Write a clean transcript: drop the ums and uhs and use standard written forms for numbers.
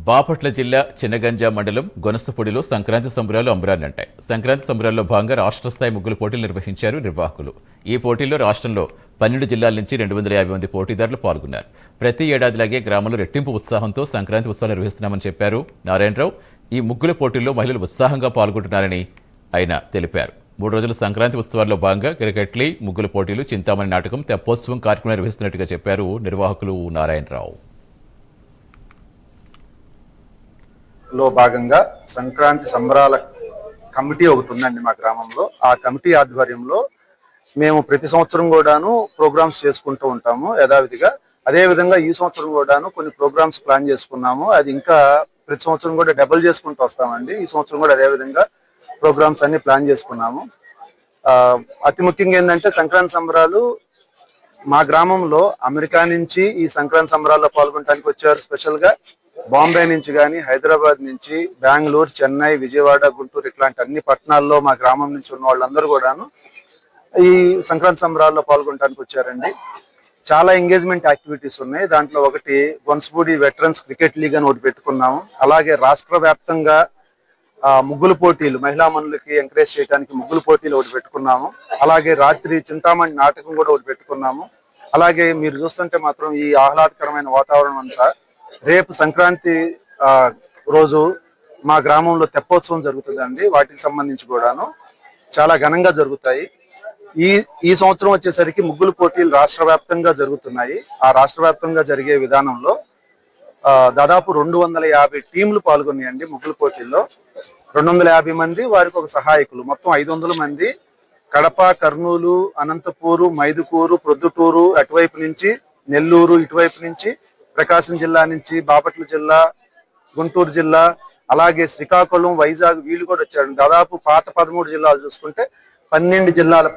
బాపట్ల జిల్లా చిన్నగంజా మండలం గొనసపూడిలో సంక్రాంతి సంబరాలు అంబరాన్నంటాయి. సంక్రాంతి సంబరాల్లో భాగంగా రాష్ట్ర స్థాయి ముగ్గుల పోటీలు నిర్వహించారు నిర్వాహకులు. ఈ పోటీల్లో రాష్ట్రంలో 12 జిల్లాల నుంచి 250 మంది పోటీదారులు పాల్గొన్నారు. ప్రతి ఏడాదిలాగే గ్రామంలో రెట్టింపు ఉత్సాహంతో సంక్రాంతి ఉత్సవాలు నిర్వహిస్తున్నామని చెప్పారు నారాయణరావు. ఈ ముగ్గుల పోటీల్లో మహిళలు ఉత్సాహంగా పాల్గొంటున్నారని ఆయన తెలిపారు. 3 రోజుల సంక్రాంతి ఉత్సవాల్లో భాగంగా క్రికెట్లీ, ముగ్గుల పోటీలు, చింతామణి నాటకం, తెప్పోత్సవం కార్యక్రమం నిర్వహిస్తున్నట్టుగా చెప్పారు నిర్వాహకులు నారాయణరావు. లో భాగంగా సంక్రాంతి సంబరాల కమిటీ ఒకటి ఉందండి మా గ్రామంలో. ఆ కమిటీ ఆధ్వర్యంలో మేము ప్రతి సంవత్సరం కూడాను ప్రోగ్రామ్స్ చేసుకుంటూ ఉంటాము యథావిధిగా. అదే విధంగా ఈ సంవత్సరం కూడాను కొన్ని ప్రోగ్రామ్స్ ప్లాన్ చేసుకున్నాము. అది ఇంకా ప్రతి సంవత్సరం కూడా డబుల్ చేసుకుంటూ వస్తామండి. ఈ సంవత్సరం కూడా అదే విధంగా ప్రోగ్రామ్స్ అన్ని ప్లాన్ చేసుకున్నాము. అతి ముఖ్యంగా ఏంటంటే సంక్రాంతి సంబరాలు మా గ్రామంలో అమెరికా నుంచి ఈ సంక్రాంతి సంబరాల్లో పాల్గొనడానికి వచ్చారు. స్పెషల్ గా బాంబే నుంచి కానీ, హైదరాబాద్ నుంచి, బెంగళూరు, చెన్నై, విజయవాడ, గుంటూరు ఇట్లాంటి అన్ని పట్టణాల్లో మా గ్రామం నుంచి ఉన్న వాళ్ళందరూ కూడాను ఈ సంక్రాంతి సంబరాల్లో పాల్గొనడానికి వచ్చారండి. చాలా ఎంగేజ్మెంట్ యాక్టివిటీస్ ఉన్నాయి. దాంట్లో ఒకటి గొనసపూడి వెటరన్స్ క్రికెట్ లీగ్ అని ఒకటి పెట్టుకున్నాము. అలాగే రాష్ట్ర వ్యాప్తంగా ముగ్గుల పోటీలు, మహిళా మనులకి ఎంకరేజ్ చేయడానికి ముగ్గుల పోటీలు ఒకటి పెట్టుకున్నాము. అలాగే రాత్రి చింతామణి నాటకం కూడా ఒకటి పెట్టుకున్నాము. అలాగే మీరు చూస్తుంటే మాత్రం ఈ ఆహ్లాదకరమైన వాతావరణం అంతా రేపు సంక్రాంతి రోజు మా గ్రామంలో తెప్పోత్సవం జరుగుతుందండి. వాటికి సంబంధించి కూడాను చాలా ఘనంగా జరుగుతాయి. ఈ సంవత్సరం వచ్చేసరికి ముగ్గుల పోటీలు రాష్ట్ర వ్యాప్తంగా జరుగుతున్నాయి. ఆ రాష్ట్ర వ్యాప్తంగా జరిగే విధానంలో దాదాపు 250 టీంలు పాల్గొన్నాయండి. ముగ్గుల పోటీల్లో 250 మంది, వారికి ఒక సహాయకులు, మొత్తం 500 మంది. కడప, కర్నూలు, అనంతపూరు, మైదుకూరు, ప్రొద్దుటూరు, అటువైపు నుంచి నెల్లూరు, ఇటువైపు నుంచి ప్రకాశం జిల్లా నుంచి, బాపట్ల జిల్లా, గుంటూరు జిల్లా, అలాగే శ్రీకాకుళం, వైజాగ్ వీళ్ళు కూడా వచ్చారు. దాదాపు పాత 13 జిల్లాలు చూసుకుంటే 12 జిల్లాల